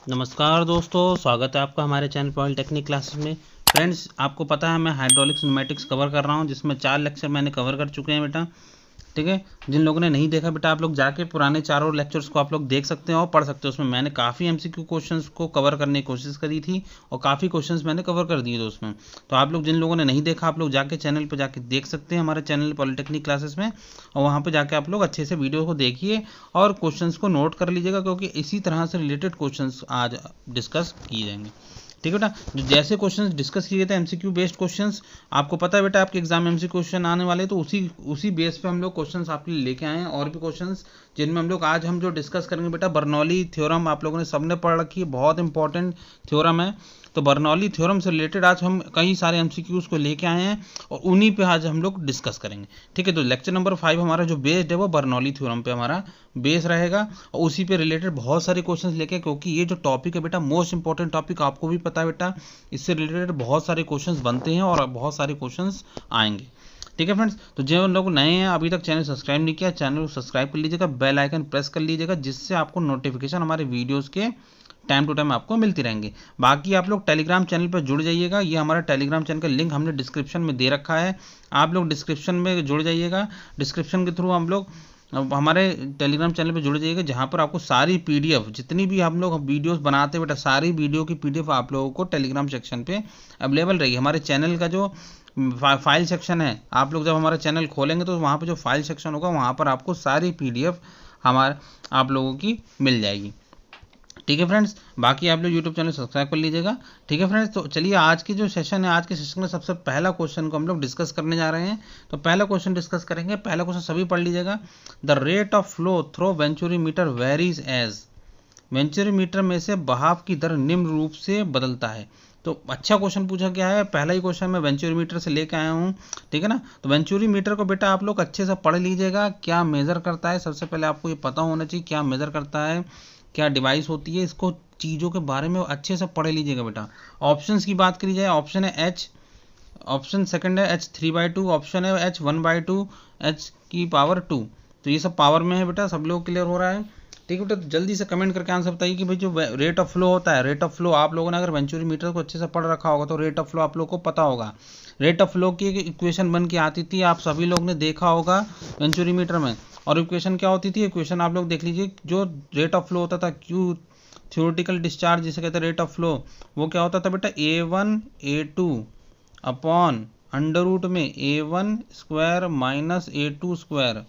नमस्कार दोस्तों, स्वागत है आपका हमारे चैनल पॉलिटेक्निक क्लासेस में। फ्रेंड्स, आपको पता है मैं हाइड्रोलिक्स न्यूमेटिक्स कवर कर रहा हूं, जिसमें 4 लेक्चर मैंने कवर कर चुके हैं बेटा। ठीक है, जिन लोगों ने नहीं देखा बेटा, आप लोग जाके पुराने चारों लेक्चर्स को आप लोग देख सकते हैं और पढ़ सकते हो। उसमें मैंने काफ़ी एमसीक्यू क्वेश्चंस को कवर करने की कोशिश करी थी और काफ़ी क्वेश्चंस मैंने कवर कर दिए थे उसमें। तो आप लोग जिन लोगों ने नहीं देखा, आप लोग जाके चैनल पर जाके देख सकते हैं, हमारे चैनल पॉलिटेक्निक क्लासेस में, और वहाँ पर जाके आप लोग अच्छे से वीडियो को देखिए और क्वेश्चंस को नोट कर लीजिएगा, क्योंकि इसी तरह से रिलेटेड क्वेश्चंस आज डिस्कस किए जाएंगे। ठीक है बेटा, जो जैसे क्वेश्चंस डिस्कस किए थे एमसीक्यू बेस्ड क्वेश्चंस, आपको पता है बेटा आपके एग्जाम में एमसीक्यू क्वेश्चन आने वाले, तो उसी बेस पे हम लोग क्वेश्चंस आपके लिए लेके आए हैं। और भी क्वेश्चंस जिनमें हम लोग आज जो डिस्कस करेंगे बेटा, बर्नौली थ्योरम आप लोगों ने सबने पढ़ रखी है, बहुत इंपॉर्टेंट थ्योरम है। तो बर्नौली थ्योरम से रिलेटेड आज हम कई सारे एमसीक्यूज को लेके आए हैं और उन्हीं पे आज हम लोग डिस्कस करेंगे। ठीक है, तो लेक्चर नंबर 5 हमारा जो बेस्ड है वो बर्नौली थ्योरम पे हमारा बेस रहेगा और उसी पे रिलेटेड बहुत सारे क्वेश्चंस लेके, क्योंकि ये जो टॉपिक है बेटा मोस्ट इंपॉर्टेंट टॉपिक, आपको भी पता है बेटा, इससे रिलेटेड बहुत सारे क्वेश्चंस बनते हैं और बहुत सारे क्वेश्चंस आएंगे। ठीक है फ्रेंड्स, तो जो लोग नए हैं अभी तक चैनल सब्सक्राइब नहीं किया, चैनल को सब्सक्राइब कर लीजिएगा, बेल आइकन प्रेस कर लीजिएगा, जिससे आपको नोटिफिकेशन हमारे वीडियोज़ के टाइम टू टाइम आपको मिलती रहेंगे। बाकी आप लोग टेलीग्राम चैनल पर जुड़ जाइएगा, ये हमारा टेलीग्राम चैनल का लिंक हमने डिस्क्रिप्शन में दे रखा है, आप लोग डिस्क्रिप्शन में जुड़ जाइएगा। डिस्क्रिप्शन के थ्रू हम लोग हमारे टेलीग्राम चैनल पे जुड़ जाइएगा, जहाँ पर आपको सारी पीडीएफ, जितनी भी हम लोग वीडियोस बनाते हैं बेटा, सारी वीडियो की पीडीएफ आप लोगों को टेलीग्राम सेक्शन पे अवेलेबल रहेगी। हमारे चैनल का जो फाइल सेक्शन है, आप लोग जब हमारा चैनल खोलेंगे तो वहाँ पर जो फाइल सेक्शन होगा, वहाँ पर आपको सारी पीडीएफ आप लोगों की मिल जाएगी। ठीक है फ्रेंड्स, बाकी आप लोग यूट्यूब चैनल सब्सक्राइब कर लीजिएगा। ठीक है फ्रेंड्स, तो चलिए आज की जो सेशन है, आज के सेशन में सबसे पहला क्वेश्चन को हम लोग डिस्कस करने जा रहे हैं। तो पहला क्वेश्चन डिस्कस करेंगे, पहला क्वेश्चन सभी पढ़ लीजिएगा। The rate of flow through venturimeter varies as, venturimeter में से बहाव की दर निम्न रूप से बदलता है। तो अच्छा क्वेश्चन पूछा गया है, पहला ही क्वेश्चन मैं वेंचुरीमीटर से लेके आया हूँ। ठीक है ना, तो वेंचुरीमीटर को बेटा आप लोग अच्छे से पढ़ लीजिएगा, क्या मेजर करता है। सबसे पहले आपको ये पता होना चाहिए क्या मेजर करता है, क्या डिवाइस होती है, इसको चीज़ों के बारे में अच्छे से पढ़ लीजिएगा बेटा। ऑप्शंस की बात करी जाए, ऑप्शन है एच, ऑप्शन सेकंड है H3/2, ऑप्शन है H1/2, H की पावर 2। तो ये सब पावर में है बेटा, सब लोग क्लियर हो रहा है। ठीक है बेटा, तो जल्दी से कमेंट करके आंसर बताइए कि भाई जो रेट ऑफ फ्लो होता है, रेट ऑफ फ्लो आप लोगों ने अगर वेंचुरीमीटर को अच्छे से पढ़ रखा होगा तो रेट ऑफ फ्लो आप लोग को पता होगा। रेट ऑफ फ्लो की एक इक्वेशन बन के आती थी, आप सभी लोग ने देखा होगा वेंचुरीमीटर में। और इक्वेशन क्या होती थी, इक्वेशन आप लोग देख लीजिए। जो रेट ऑफ फ्लो होता था, क्यू थ्योरेटिकल डिस्चार्ज जिसे कहते हैं रेट ऑफ फ्लो, वो क्या होता था बेटा, A1 A2 upon under root में A1 square minus A2 square.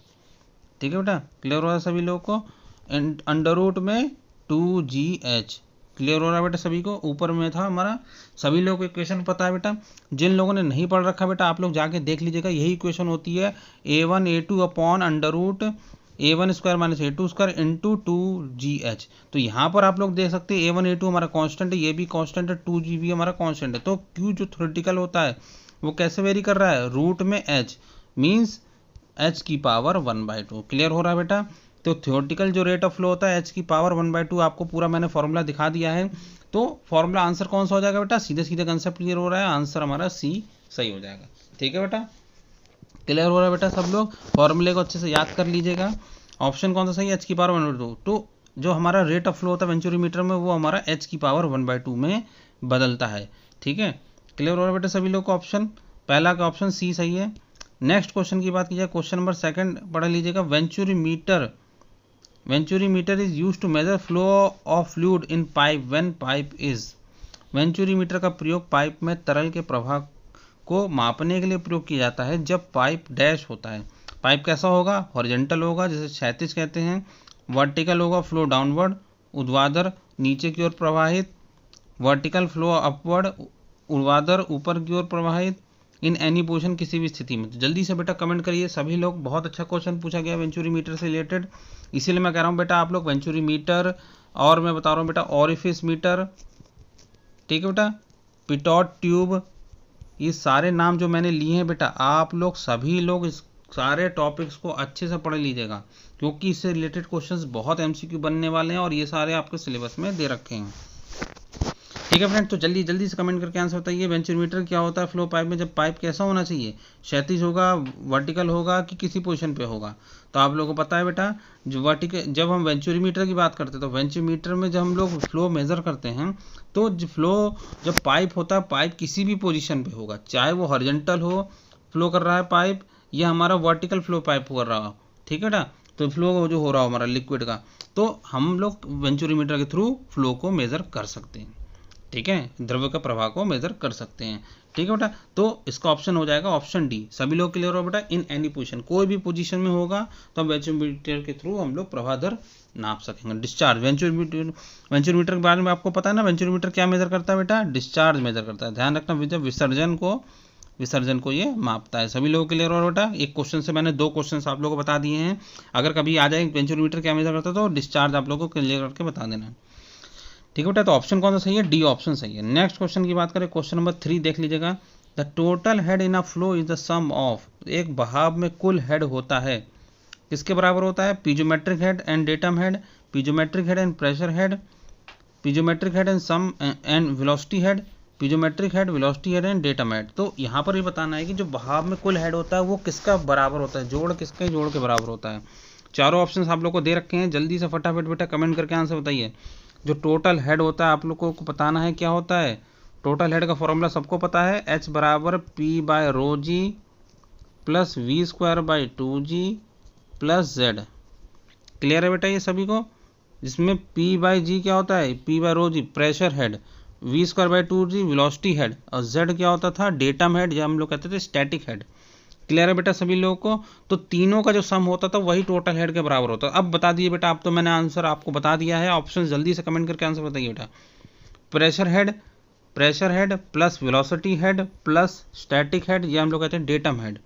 ठीक है बेटा, क्लियर हो रहा है सभी लोगों को। अंडर रूट में 2GH, क्लियर हो रहा है बेटा सभी को। ऊपर में था हमारा, सभी लोगों को इक्वेशन पता है बेटा। जिन लोगों ने नहीं पढ़ रखा बेटा, आप लोग जाके देख लीजिएगा, यही इक्वेशन होती है A1 A2 upon under root A1 square minus A2 square into 2GH। तो यहाँ पर आप लोग देख सकते हैं A1 A2 हमारा कांस्टेंट है, ये भी कांस्टेंट है, 2G भी हमारा कांस्टेंट है। तो Q जो थ्योरेटिकल होता है वो कैसे वेरी कर रहा है, रूट में H मीन्स H की पावर 1/2। क्लियर हो रहा है बेटा। तो थ्योरेटिकल जो रेट ऑफ फ्लो होता है H की पावर 1/2, आपको पूरा मैंने फॉर्मूला दिखा दिया है। तो फॉर्मूला आंसर कौन सा हो जाएगा बेटा, सीधे सीधे कंसेप्ट क्लियर हो रहा है, आंसर हमारा C सही हो जाएगा। ठीक है बेटा, क्लियर हो रहा है बेटा सब लोग, फॉर्मूले को अच्छे से याद कर लीजिएगा। ऑप्शन कौन सा सही है, H की पावर 1/2। तो जो हमारा रेट ऑफ फ्लो होता है वेंचुरीमीटर में, वो हमारा H की पावर 1/2 में बदलता है। ठीक है, क्लियर हो रहा है बेटा सभी लोग को। ऑप्शन पहला का ऑप्शन C सही है। नेक्स्ट क्वेश्चन की बात की जाए, क्वेश्चन नंबर 2 पढ़ लीजिएगा। Venturimeter is used to measure flow of fluid in pipe when pipe is, venturimeter का प्रयोग पाइप में तरल के प्रवाह को मापने के लिए प्रयोग किया जाता है जब पाइप डैश होता है। पाइप कैसा होगा, हॉरिजॉन्टल होगा जिसे क्षैतिज कहते हैं, वर्टिकल होगा फ्लो डाउनवर्ड, ऊर्ध्वाधर नीचे की ओर प्रवाहित, वर्टिकल फ्लो अपवर्ड, ऊर्ध्वाधर ऊपर की ओर प्रवाहित, इन एनी पोजिशन किसी भी स्थिति में। तो जल्दी से बेटा कमेंट करिए सभी लोग, बहुत अच्छा क्वेश्चन पूछा गया वेंचुरीमीटर से रिलेटेड, इसीलिए मैं कह रहा हूँ बेटा आप लोग वेंचुरीमीटर, और मैं बता रहा हूँ बेटा ऑरिफिस मीटर, ठीक है बेटा, पिटॉट ट्यूब, ये सारे नाम जो मैंने लिए हैं बेटा, आप लोग सभी लोग इस सारे टॉपिक्स को अच्छे से पढ़ लीजिएगा, क्योंकि इससे रिलेटेड क्वेश्चंस बहुत एमसीक्यू बनने वाले हैं और ये सारे आपके सिलेबस में दे रखे हैं। ठीक है फ्रेंड, तो जल्दी जल्दी से कमेंट करके आंसर बताइए, वेंचुरोमीटर क्या होता है फ्लो पाइप में, जब पाइप कैसा होना चाहिए, क्षैतिज होगा, वर्टिकल होगा कि किसी पोजीशन पे होगा। तो आप लोगों को पता है बेटा, जो वर्टिकल, जब हम वेंचुरोमीटर की बात करते हैं तो वेंचुरोमीटर में जब हम लोग फ्लो मेजर करते हैं तो फ्लो जब पाइप होता है, पाइप किसी भी पोजिशन पर होगा, चाहे वो हॉरिजॉन्टल हो फ्लो कर रहा है पाइप या हमारा वर्टिकल फ्लो पाइप कर रहा हो, ठीक है ना, तो फ्लो जो हो रहा हो हमारा लिक्विड का, तो हम लोग वेंचुरोमीटर के थ्रू फ्लो को मेज़र कर सकते हैं। ठीक है, द्रव्य का प्रवाह को मेजर कर सकते हैं। ठीक है बेटा, तो इसका ऑप्शन हो जाएगा ऑप्शन डी। सभी लोग क्लियर हो बेटा, इन एनी पोजीशन, कोई भी पोजीशन में होगा तो वेंचुरोमीटर के थ्रू हम लोग प्रवाह दर नाप सकेंगे। डिस्चार्ज, वेंचुरोमीटर के बारे में आपको पता है ना, वेंचुरोमीटर क्या मेजर करता है बेटा, डिस्चार्ज मेजर करता है। ध्यान रखना, जब विसर्जन को ये मापता है। सभी लोगों क्लियर हो बेटा, एक क्वेश्चन से मैंने 2 क्वेश्चन आप लोगों को बता दिए हैं। अगर कभी आ जाए वेंचुरोमीटर क्या मेजर करता है तो डिस्चार्ज आप लोगों को क्लियर करके बता देना। ठीक है बेटा, तो ऑप्शन कौन सा सही है, डी ऑप्शन सही है। नेक्स्ट क्वेश्चन की बात करें, क्वेश्चन नंबर 3 देख लीजिएगा। The total head in a flow is the sum of, एक बहाव में कुल हेड होता है, किसके बराबर होता है, piezometric head and datum head, piezometric head and pressure head, piezometric head and sum and velocity head, piezometric head, velocity head and datum head. तो यहाँ पर ये बताना है कि जो बहाव में कुल हेड होता है वो किसका बराबर होता है, जोड़ किसके जोड़ के बराबर होता है। चारों ऑप्शन आप लोग को दे रखे हैं, जल्दी से फटाफट बेटा कमेंट करके आंसर बताइए। जो टोटल हेड होता है आप लोगों को बताना है क्या होता है। टोटल हेड का फॉर्मूला सबको पता है, H बराबर P by rho ji plus V square by 2G plus Z। क्लियर है बेटा ये सभी को, जिसमें P बाई G क्या होता है, P by rho g pressure head, V square by 2G velocity head, और Z क्या होता था, डेटम हेड, या हम लोग कहते थे स्टैटिक हेड। क्लियर है बेटा सभी लोगों को, तो तीनों का जो सम होता था वही टोटल हेड के बराबर होता है। अब बता दिए बेटा, अब तो मैंने आंसर आपको बता दिया है। ऑप्शन जल्दी से कमेंट करके आंसर बताइए बेटा। Pressure head plus velocity head plus static head, या हम लोग कहते हैं डेटम हेड।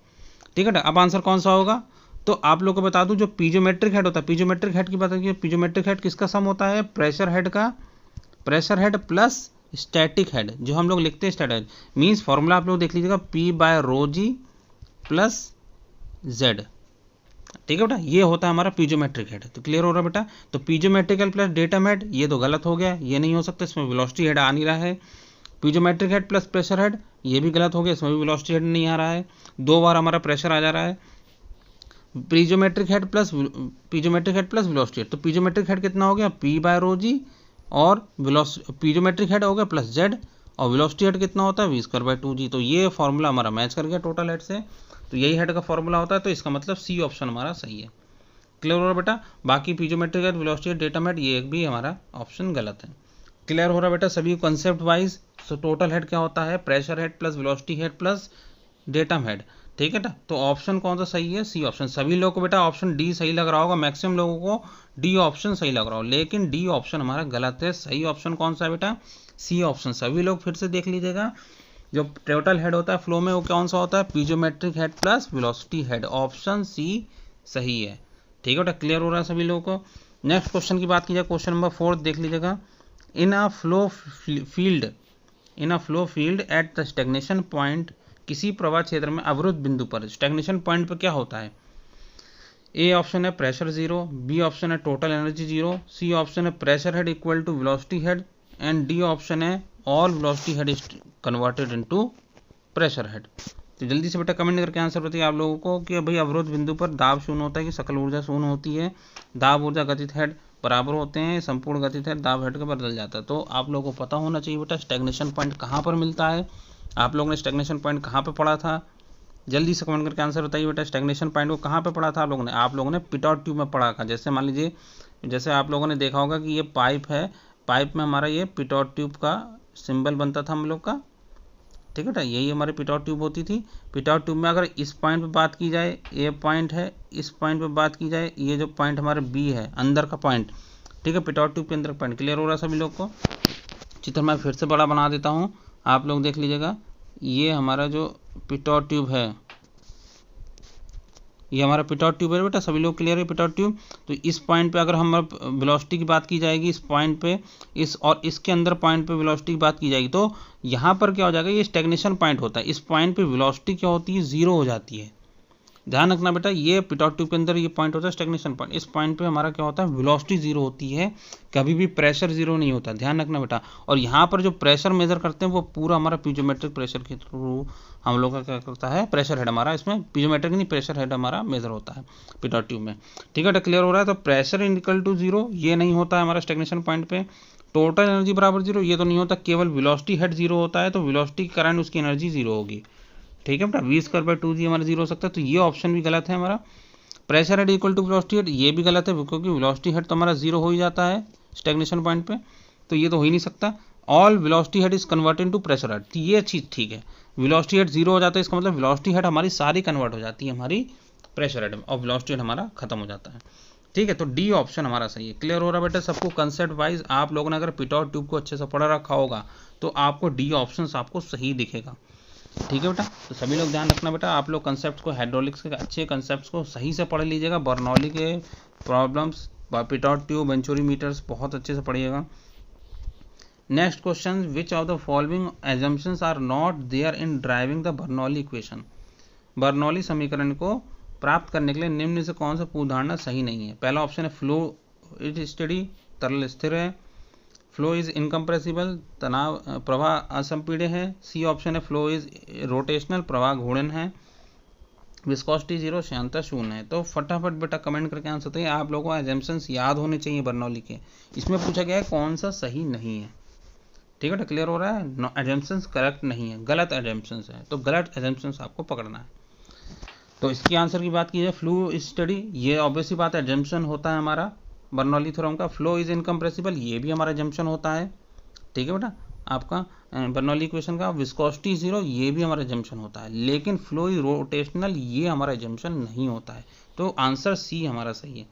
ठीक है, अब आंसर कौन सा होगा, तो आप लोग को बता दूं, जो पीजोमेट्रिक हेड होता है, पीजोमेट्रिक हेड की बात करिए, पीजोमेट्रिक हेड किसका सम होता है, pressure head plus static head, जो हम लोग लिखते हैं स्टैटिक मीन्स फॉर्मूला आप लोग देख लीजिएगा, P by rho ji plus Z। ठीक है बेटा, ये होता है हमारा पीजोमेट्रिक हेड। तो क्लियर हो रहा है बेटा, तो पीजोमेट्रिकल प्लस डेटम हेड ये तो गलत हो गया, ये नहीं हो सकता, इसमें वेलोसिटी हेड आ नहीं रहा है। Piezometric head plus pressure head ये भी गलत हो गया, इसमें भी वेलोसिटी हेड नहीं आ रहा है, 2 बार हमारा प्रेशर आ जा रहा है। Piezometric head plus velocity head, तो पीजोमेट्रिक हेड कितना हो गया, P बाय रो जी, और पीजोमेट्रिक हेड हो गया प्लस Z, और वेलोसिटी हेड कितना होता है, V स्क्वायर बाई 2G। तो ये फॉर्मूला हमारा मैच कर गया टोटल हेड से, तो यही हेड का फॉर्मूला होता है, तो इसका मतलब सी ऑप्शन हमारा सही है। क्लियर हो रहा है बेटा, बाकी पीजोमेट्रिक head, velocity head, datum head ये एक भी हमारा ऑप्शन गलत है। क्लियर हो रहा है बेटा सभी कंसेप्ट वाइज। तो टोटल हेड क्या होता है, pressure head plus velocity head plus datum head. ठीक है ना, तो ऑप्शन कौन सा सही है, सी ऑप्शन। सभी लोगों को बेटा ऑप्शन डी सही लग रहा होगा, मैक्सिमम लोगों को डी ऑप्शन सही लग रहा हो, लेकिन डी ऑप्शन हमारा गलत है। सही ऑप्शन कौन सा है बेटा, सी ऑप्शन। सभी लोग फिर से देख लीजिएगा, जो टोटल हेड होता है फ्लो में वो कौन सा होता है, piezometric head plus velocity head, option C सही है। ठीक है बेटा, क्लियर हो रहा है सभी लोगों को। नेक्स्ट क्वेश्चन की बात की जाए, क्वेश्चन नंबर 4 देख लीजिएगा। In a flow field at the stagnation point, किसी प्रवाह क्षेत्र में अवरुद्ध बिंदु पर, स्टैग्नेशन पॉइंट पर क्या होता है। ए ऑप्शन है प्रेशर 0, बी ऑप्शन है टोटल एनर्जी 0, सी ऑप्शन है pressure head equal to velocity head, and D option है all velocity head is converted into pressure head. तो जल्दी से बेटा कमेंट करके आंसर बताइए आप लोगों को कि भाई अवरोध बिंदु पर दाब शून्य होता है कि सकल ऊर्जा शून्य होती है, दाब ऊर्जा गतित हेड बराबर होते हैं, संपूर्ण गतित हेड दाब हेड का बदल जाता है। तो आप लोगों को पता होना चाहिए बेटा स्टैग्नेशन पॉइंट कहाँ पर मिलता है, आप लोगों ने स्टैग्नेशन पॉइंट कहाँ पर पढ़ा था, जल्दी से कमेंट करके आंसर बताइए बेटा। स्टैग्नेशन पॉइंट को कहाँ पे पढ़ा था आप लोगों ने पिटॉट ट्यूब में पढ़ा था। जैसे मान लीजिए, जैसे आप लोगों ने देखा होगा कि ये पाइप है, पाइप में हमारा ये पिटॉट ट्यूब का सिंबल बनता था हम लोग का। ठीक है ना, यही हमारी पिटॉट ट्यूब होती थी। पिटॉट ट्यूब में अगर इस पॉइंट पे बात की जाए, ये पॉइंट है, इस पॉइंट पे बात की जाए, ये जो पॉइंट हमारे बी है अंदर का पॉइंट, ठीक है, पिटॉट ट्यूब के अंदर पॉइंट। क्लियर हो रहा है सभी लोग को। चित्र मैं फिर से बड़ा बना देता हूँ, आप लोग देख लीजिएगा। ये हमारा जो पिटॉट ट्यूब है, ये हमारा पिटॉट ट्यूब है बेटा, सभी लोग क्लियर है पिटॉट ट्यूब। तो इस पॉइंट पे अगर हम वेलोसिटी की बात की जाएगी, इस पॉइंट पे, इस और इसके अंदर पॉइंट पे वेलोसिटी की बात की जाएगी, तो यहाँ पर क्या हो जाएगा, ये स्टैग्नेशन पॉइंट होता है। इस पॉइंट पे वेलोसिटी क्या होती है, 0 हो जाती है। ध्यान रखना बेटा, ये पिटॉट ट्यूब के अंदर ये पॉइंट होता है स्टैग्नेशन पॉइंट। इस पॉइंट पे हमारा क्या होता है, वेलोसिटी जीरो होती है, कभी भी प्रेशर जीरो नहीं होता, ध्यान रखना बेटा। और यहाँ पर जो प्रेशर मेजर करते हैं वो पूरा हमारा पीजोमेट्रिक प्रेशर के थ्रू हम लोग का क्या करता है, प्रेशर हेड हमारा, इसमें पीजोमेट्रिक नहीं प्रेशर हेड हमारा मेजर होता है पिटॉट ट्यूब में। ठीक है, क्लियर हो रहा है। तो प्रेशर इक्वल टू जीरो ये नहीं होता है हमारा स्टैग्नेशन पॉइंट पे। टोटल एनर्जी बराबर जीरो ये तो नहीं होता, केवल वेलोसिटी हेड जीरो होता है, तो वेलोसिटी के कारण उसकी एनर्जी जीरो होगी। ठीक है बेटा, v²/2g हमारा जीरो हो सकता है, तो ये ऑप्शन भी गलत है हमारा। Pressure head equal to velocity head ये भी गलत है, क्योंकि वेलोसिटी हेड तो हमारा जीरो हो ही जाता है स्टैग्नेशन पॉइंट पे, तो ये तो हो ही नहीं सकता। All velocity head is converted to pressure head, ये चीज़ ठीक है। वेलोसिटी हेड जीरो हो जाता है, इसका मतलब वेलोसिटी हेड हमारी सारी कन्वर्ट हो जाती है हमारी प्रेशर हेड में, और वेलोसिटी हेड हमारा खत्म हो जाता है। ठीक है, तो डी ऑप्शन हमारा सही है। क्लियर हो रहा है बेटा सबको? कंसेप्ट वाइज आप लोगों ने अगर पिटॉट ट्यूब को अच्छे से पढ़ा रखा होगा तो आपको डी ऑप्शन आपको सही दिखेगा। ठीक है बेटा, तो सभी लोग ध्यान रखना बेटा, आप लोग कंसेप्ट को, हाइड्रोलिक्स के अच्छे कंसेप्ट्स को सही से पढ़ लीजिएगा। बर्नौली के प्रॉब्लम्स, पिटॉट ट्यूब, वेंचुरीमीटर्स बहुत अच्छे से पढ़िएगा। Next question, which of the following assumptions are not there in deriving the Bernoulli equation? Bernoulli समीकरण को प्राप्त करने के लिए निम्न से कौन सा उदाहरण सही नहीं है? पहला ऑप्शन है फ्लो इज स्टेडी, तरल स्थिर है। फ्लो इज इनकम्प्रेसिबल, तनाव प्रवाह असंपीड्य है। सी ऑप्शन है फ्लो इज रोटेशनल, प्रवाह घूर्णन है। विस्कोसिटी जीरो, श्यानता शून्य है। तो फटाफट बेटा कमेंट करके आंसर बताइए। आप लोगों को एजम्पशंस याद होने चाहिए बर्नौली के। इसमें पूछा गया है कौन सा सही नहीं है। ठीक है, क्लियर हो रहा है? एजम्पशंस करेक्ट नहीं है, गलत एजम्पशंस है, तो गलत एजम्पशंस आपको पकड़ना है। तो इसकी आंसर की बात की जाए, फ्लो इज स्टडी, ये ऑब्वियसली बात है एजम्पशन होता है हमारा बर्नौली थ्योरम का। फ्लो इज इनकम्प्रेसिबल, ये भी हमारा एजम्पशन होता है। ठीक है बेटा, आपका बर्नौली इक्वेशन का। विस्कोसिटी जीरो, ये भी हमारा एजम्पशन होता है, लेकिन फ्लो इज रोटेशनल, ये हमारा एजम्पशन नहीं होता है। तो आंसर सी हमारा सही है।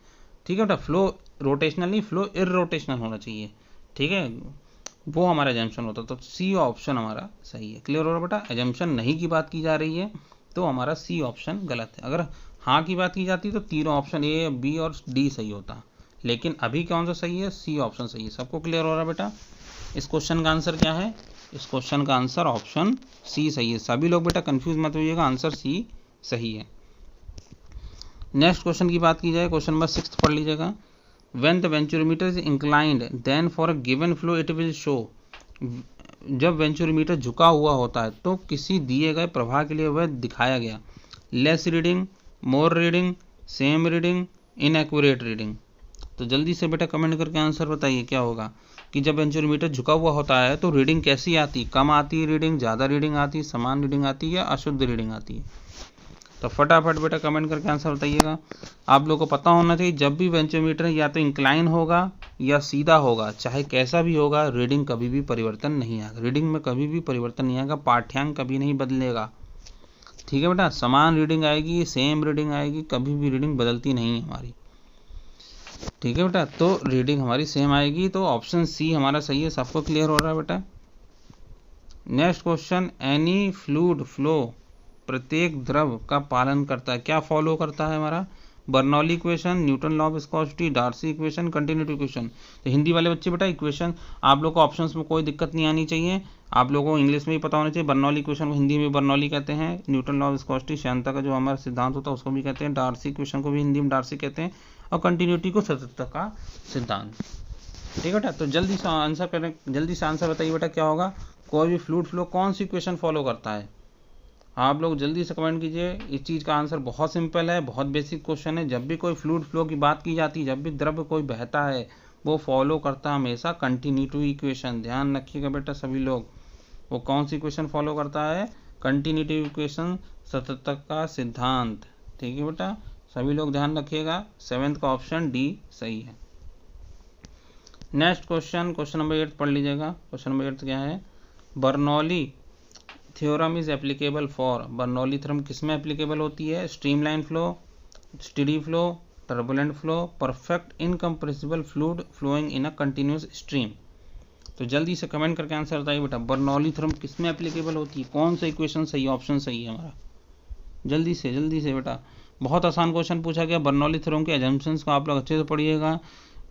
ठीक है बेटा, फ्लो रोटेशनल नहीं, फ्लो इररोटेशनल होना चाहिए। ठीक है, वो हमारा एजम्पशन होता है, तो सी ऑप्शन हमारा सही है। क्लियर हो रहा बेटा? एजम्पशन नहीं की बात की जा रही है, तो हमारा सी ऑप्शन गलत है। अगर हाँ की बात की जाती तो तीनों ऑप्शन ए, बी और डी सही होता, लेकिन अभी कौन सा सही है? सी ऑप्शन सही है। सबको क्लियर हो रहा है बेटा? इस क्वेश्चन का आंसर क्या है? इस क्वेश्चन का आंसर ऑप्शन सी सही है। सभी लोग बेटा कंफ्यूज मत होइएगा, आंसर सी सही है। नेक्स्ट क्वेश्चन की बात की जाए, क्वेश्चन नंबर 6 पढ़ लीजिएगा। When the venturimeter is inclined then for a given flow it will show. जब वेंचुरोमीटर झुका हुआ होता है तो किसी दिए गए प्रवाह के लिए वह दिखाया गया less reading, more reading, same reading, inaccurate reading. तो जल्दी से बेटा कमेंट करके आंसर बताइए क्या होगा कि जब वेंचुरोमीटर झुका हुआ होता है तो रीडिंग कैसी आती? कम आती है रीडिंग, ज़्यादा रीडिंग आती है, समान रीडिंग आती है, या अशुद्ध रीडिंग आती है? तो फटाफट बेटा कमेंट करके आंसर बताइएगा। आप लोगों को पता होना चाहिए जब भी वेंचुरोमीटर या तो इंक्लाइन होगा या सीधा होगा, चाहे कैसा भी होगा, रीडिंग कभी भी परिवर्तन नहीं आएगा। रीडिंग में कभी भी परिवर्तन नहीं आएगा, पाठ्यांक कभी नहीं बदलेगा। ठीक है बेटा, समान रीडिंग आएगी, सेम रीडिंग आएगी, कभी भी रीडिंग बदलती नहीं है हमारी। ठीक है बेटा, तो रीडिंग हमारी सेम आएगी, तो ऑप्शन सी हमारा सही है। सबको क्लियर हो रहा है बेटा? Next question, any fluid flow प्रत्येक द्रव का पालन करता है, क्या फॉलो करता है हमारा? Bernoulli equation, Newton law of viscosity, Darcy equation, continuity equation. तो हिंदी वाले बच्चे बेटा इक्वेशन आप लोग को ऑप्शंस में कोई दिक्कत नहीं आनी चाहिए, आप लोगों को इंग्लिश में भी पता होना चाहिए। बर्नौली इक्वेशन को हिंदी में बर्नौली कहते हैं, न्यूटन लॉ ऑफ विस्कोसिटी श्यानता का जो हमारा सिद्धांत होता है उसको भी कहते हैं, डार्सी इक्वेशन को भी हिंदी में डार्सी कहते हैं, और कंटिन्यूटी को सततता का सिद्धांत। ठीक है बेटा, तो जल्दी से आंसर करें, जल्दी से आंसर बताइए बेटा क्या होगा? कोई भी फ्लूइड फ्लो कौन सी इक्वेशन फॉलो करता है? आप लोग जल्दी से कमेंट कीजिए। इस चीज़ का आंसर बहुत सिंपल है, बहुत बेसिक क्वेश्चन है। जब भी कोई फ्लूइड फ्लो की बात की जाती है, जब भी द्रव्य कोई बहता है, वो फॉलो करता है हमेशा कंटिन्यूटी इक्वेशन। ध्यान रखिएगा बेटा सभी लोग, वो कौन सी इक्वेशन फॉलो करता है? कंटिन्यूटी इक्वेशन, सततता का सिद्धांत। ठीक है बेटा, सभी लोग ध्यान रखिएगा। 7th का ऑप्शन डी सही है। नेक्स्ट क्वेश्चन, क्वेश्चन नंबर 8 पढ़ लीजिएगा। क्वेश्चन नंबर 8 क्या है? Bernoulli theorem is applicable for. Bernoulli theorem किस में एप्लीकेबल होती है? Streamline flow, steady flow, turbulent flow, perfect incompressible fluid flowing in a continuous stream. तो जल्दी से कमेंट करके आंसर बताइए बेटा, बर्नौली थ्योरम किस में एप्लीकेबल होती है? कौन सा इक्वेशन सही, ऑप्शन सही है हमारा? जल्दी से बेटा, बहुत आसान क्वेश्चन पूछा गया। बर्नौली थ्योरम के एजम्पशंस को आप लोग अच्छे से पढ़िएगा,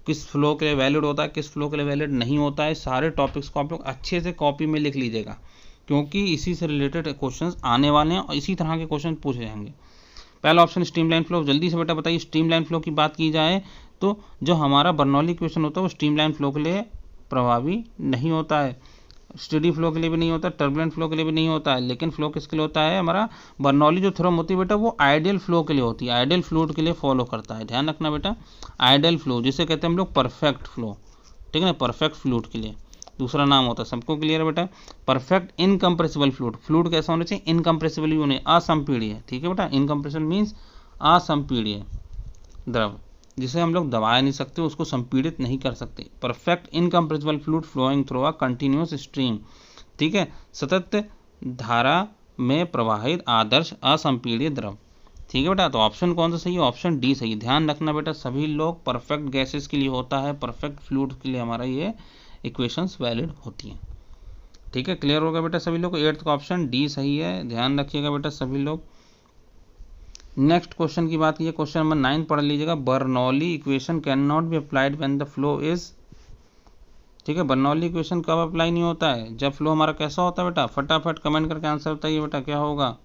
किस फ्लो के लिए वैलिड होता है, किस फ्लो के लिए वैलिड नहीं होता है, सारे टॉपिक्स को आप लोग अच्छे से कॉपी में लिख लीजिएगा, क्योंकि इसी से रिलेटेड क्वेश्चंस आने वाले हैं और इसी तरह के क्वेश्चन पूछे जाएंगे। पहला ऑप्शन स्ट्रीमलाइन फ्लो। जल्दी से बेटा बताइए, स्ट्रीमलाइन फ्लो की बात की जाए तो जो हमारा बर्नौली इक्वेशन होता है वो स्ट्रीमलाइन फ्लो के लिए प्रभावी नहीं होता है, स्टेडी फ्लो के लिए भी नहीं होता, टर्बुलेंट फ्लो के लिए भी नहीं होता है, लेकिन फ्लो किसके लिए होता है, हमारा बर्नौली जो थ्योरम होती है बेटा वो आइडियल फ्लो के लिए होती है, आइडियल फ्लूइड के लिए फॉलो करता है। ध्यान रखना बेटा, आइडियल फ्लो जिसे कहते हैं हम लोग परफेक्ट फ्लो, ठीक है ना, परफेक्ट फ्लूइड के लिए दूसरा नाम होता है। सबको क्लियर है बेटा? परफेक्ट इनकम्प्रेसिबल फ्लूइड, फ्लूइड कैसा होना चाहिए, इनकम्प्रेसिबल ही होने, असंपीड़ीय, ठीक है बेटा, इनकम्प्रेसिबल मीन्स असंपीड़ीय द्रव, जिसे हम लोग दबा नहीं सकते, उसको संपीड़ित नहीं कर सकते। Perfect incompressible fluid flowing through a continuous stream, ठीक है, सतत धारा में प्रवाहित आदर्श असंपीड़ित द्रव, ठीक है बेटा। तो ऑप्शन कौन सा सही है, ऑप्शन डी सही है। ध्यान रखना बेटा सभी लोग, परफेक्ट गैसेस के लिए होता है, परफेक्ट फ्लूइड के लिए हमारा ये इक्वेशंस वैलिड होती हैं, ठीक है। क्लियर होगा बेटा सभी लोग? 8th का ऑप्शन डी सही है, ध्यान रखिएगा बेटा सभी लोग। नेक्स्ट क्वेश्चन की बात कीजिए, क्वेश्चन नंबर 9 पढ़ लीजिएगा। Bernoulli equation can not be applied when the flow is, ठीक है, बर्नौली इक्वेशन कब अप्लाई नहीं होता है, जब फ्लो हमारा कैसा होता है बेटा, फटाफट कमेंट करके आंसर बताइए बेटा क्या होगा।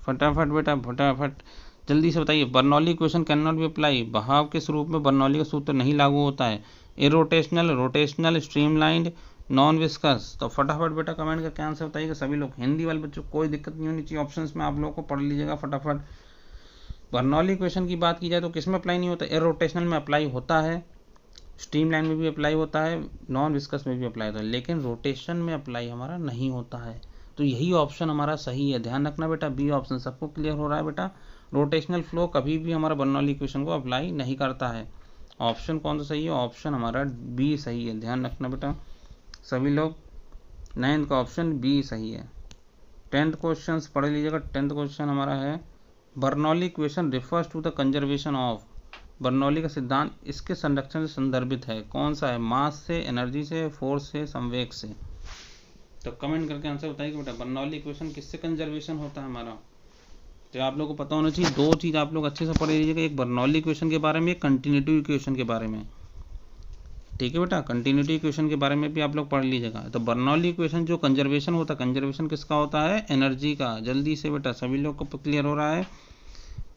फटाफट बेटा फटाफट जल्दी से बताइए। Bernoulli equation can not be apply, बहाव के स्वरूप में बर्नौली का सूत्र नहीं लागू होता है। Irrotational, rotational, streamlined, non viscous. तो फटाफट बेटा कमेंट करके आंसर बताइएगा सभी लोग। हिंदी वाले बच्चों कोई दिक्कत नहीं होनी चाहिए, ऑप्शंस में आप लोगों को पढ़ लीजिएगा फटाफट। बर्नौली इक्वेशन की बात की जाए तो किसमें अप्लाई नहीं होता, इरोटेशनल में अप्लाई होता है, स्ट्रीमलाइन में भी अप्लाई होता है, नॉन विस्कस में भी अप्लाई होता है, लेकिन रोटेशन में अप्लाई हमारा नहीं होता है। तो यही ऑप्शन हमारा सही है, ध्यान रखना बेटा, बी ऑप्शन। सबको क्लियर हो रहा है बेटा? रोटेशनल फ्लो कभी भी हमारा बर्नौली इक्वेशन को अप्लाई नहीं करता है। ऑप्शन कौन सा सही है, ऑप्शन हमारा बी सही है, ध्यान रखना बेटा सभी लोग। 9th का ऑप्शन बी सही है। 10th क्वेश्चन पढ़ लीजिएगा। 10th क्वेश्चन हमारा है, Bernoulli equation refers to the conservation of, Bernoulli का सिद्धांत इसके संरक्षण से संदर्भित है, कौन सा है, मास से, एनर्जी से, फोर्स से, संवेग से। तो कमेंट करके आंसर बताइए बेटा बर्नौली इक्वेशन किससे कंजर्वेशन होता है हमारा। तो आप लोगों को पता होना चाहिए, दो चीज़ आप लोग अच्छे से पढ़ लीजिएगा, एक बर्नौली इक्वेशन के बारे में, एक कंटिन्यूटी इक्वेशन के बारे में, ठीक है बेटा। कंटिन्यूटी इक्वेशन के बारे में भी आप लोग पढ़ लीजिएगा। तो बर्नौली इक्वेशन जो कंजर्वेशन होता है, कंजर्वेशन किसका होता है, एनर्जी का। जल्दी से बेटा सभी लोग को क्लियर हो रहा है,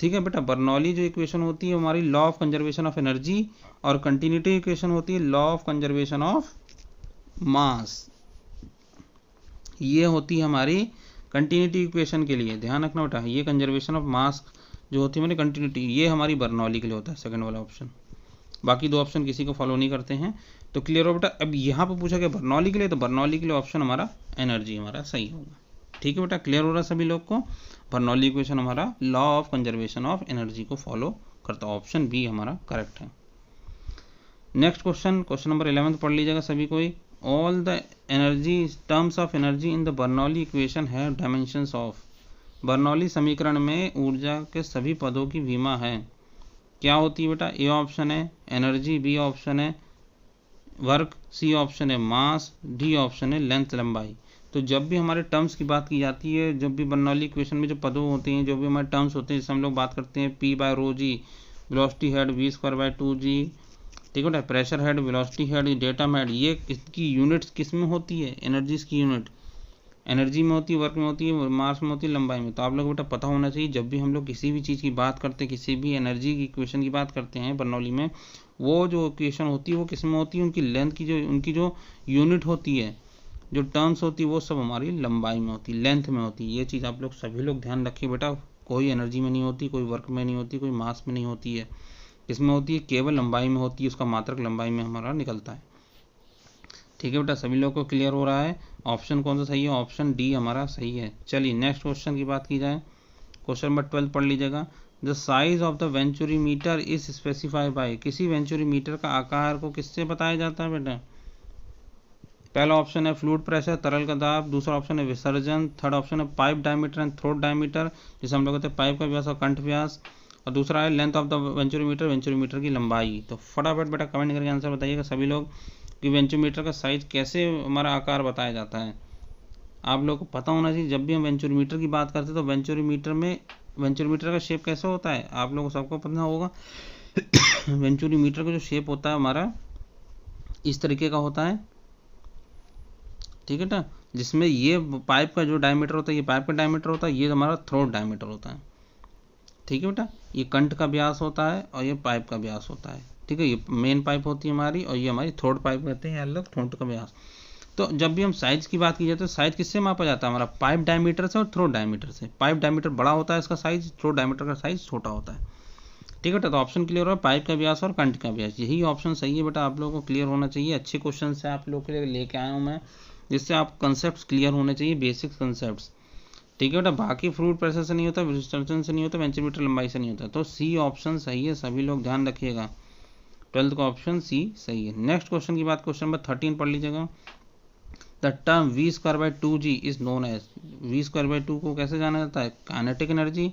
ठीक है बेटा। बर्नौली जो इक्वेशन होती है हमारी law of conservation of energy, और कंटिन्यूटी इक्वेशन होती है law of conservation of mass, ये होती है हमारी कंटिन्यूटी इक्वेशन के लिए। ध्यान रखना बेटा, ये कंजर्वेशन ऑफ मास जो होती है हमारी कंटिन्यूटी, ये हमारी बर्नौली के लिए होता है, सेकंड वाला ऑप्शन। बाकी दो ऑप्शन किसी को फॉलो नहीं करते हैं। तो क्लियर हो बेटा? अब यहाँ पे पूछा गया बर्नौली के लिए, तो बर्नौली के लिए ऑप्शन हमारा एनर्जी हमारा सही होगा, ठीक है बेटा। क्लियर हो रहा है सभी लोग को? बर्नौली इक्वेशन हमारा law of conservation of energy को फॉलो करता है, ऑप्शन बी हमारा करेक्ट है। नेक्स्ट क्वेश्चन, क्वेश्चन नंबर 11 पढ़ लीजिएगा सभी कोई। All the energy terms of energy in the Bernoulli equation have dimensions of, Bernoulli समीकरण में ऊर्जा के सभी पदों की विमा है, क्या होती है बेटा? ए ऑप्शन है एनर्जी, बी ऑप्शन है वर्क, सी ऑप्शन है मास, डी ऑप्शन है लेंथ लंबाई। तो जब भी हमारे टर्म्स की बात की जाती है, जब भी बर्नौली इक्वेशन में जो पदों होते हैं, जो भी हमारे टर्म्स होते हैं, जैसे हम लोग बात करते हैं P by rho G, velocity head V square by 2g, ठीक है बेटा, pressure head, velocity head, datum head, ये इसकी यूनिट्स किस में होती है, एनर्जीज की यूनिट एनर्जी में होती है, वर्क में होती है, मास में होती है, लंबाई में। तो आप लोग बेटा पता होना चाहिए, जब भी हम लोग किसी भी चीज़ की बात करते हैं, किसी भी एनर्जी की इक्वेशन की बात करते हैं बर्नौली में, वो जो इक्वेशन होती है वो किस में होती है, उनकी लेंथ की जो उनकी जो यूनिट होती है, जो टर्म्स होती है, वो सब हमारी लंबाई में होती है, लेंथ में होती है। ये चीज़ आप लोग सभी लोग ध्यान रखिए बेटा, कोई एनर्जी में नहीं होती, कोई वर्क में नहीं होती, कोई मास में नहीं होती है, किसमें होती है, केवल लंबाई में होती है, उसका मात्रक लंबाई में हमारा निकलता है, ठीक है बेटा। सभी लोगों को क्लियर हो रहा है? ऑप्शन कौन सा सही है, ऑप्शन डी हमारा सही है। चलिए नेक्स्ट क्वेश्चन की बात की जाए, क्वेश्चन नंबर 12 पढ़ लीजिएगा। The size of the venturimeter is specified by, किसी वेंचुरीमीटर का आकार को किससे बताया जाता है बेटा? पहला ऑप्शन है फ्लूइड प्रेशर, तरल का दाब, दूसरा ऑप्शन है विसर्जन, थर्ड ऑप्शन है pipe diameter and throat diameter, जिसे हम लोग कहते हैं पाइप का व्यास और कंठ व्यास, और दूसरा है length of the venturimeter, venturimeter की लंबाई। तो फटाफट बेटा कमेंट करके आंसर बताइएगा सभी लोग कि वेंचुरीमीटर का साइज कैसे हमारा आकार बताया जाता है। आप लोग को पता होना चाहिए, जब भी हम वेंचुरीमीटर की बात करते हैं तो वेंचुरीमीटर का शेप कैसे होता है, आप लोगों को सबको पता होगा। वेंचुरीमीटर का जो शेप होता है हमारा इस तरीके का होता है, ठीक है ना। जिसमें ये पाइप का जो डायमीटर होता है, ये पाइप का डायमीटर होता है, ये हमारा थ्रोट डायमीटर होता है। ठीक है बेटा, ये कंठ का व्यास होता है और ये पाइप का व्यास होता है। ठीक है, ये मेन पाइप होती है हमारी और ये हमारी थ्रोट पाइप कहते हैं, अलग थ्रोट का व्यास। तो जब भी हम साइज की बात की जाए तो साइज किससे मापा जाता है? हमारा पाइप डायमीटर से और थ्रोट डायमीटर से। पाइप डायमीटर बड़ा होता है इसका साइज, थ्रोट डायमीटर का साइज छोटा होता है। ठीक है बेटा, तो ऑप्शन क्लियर हो, पाइप का व्यास और कंठ का व्यास, यही ऑप्शन सही है बेटा। आप लोगों को क्लियर होना चाहिए। अच्छे क्वेश्चन से आप लोगों के लिए लेके आया हूँ मैं, जिससे आप कंसेप्ट क्लियर होने चाहिए, बेसिक कंसेप्ट। ठीक है बेटा, बाकी फ्लूइड प्रेशर से नहीं होता, डिस्टेंशन से नहीं होता, वेंटिमीटर लंबाई से नहीं होता। तो सी ऑप्शन सही है, सभी लोग ध्यान रखिएगा। 12th का ऑप्शन सी सही है। नेक्स्ट क्वेश्चन की बात, क्वेश्चन नंबर 13 पढ़ लीजिएगा। The term v²/2g is known as, v²/2 को कैसे जाना जाता है? काइनेटिक एनर्जी,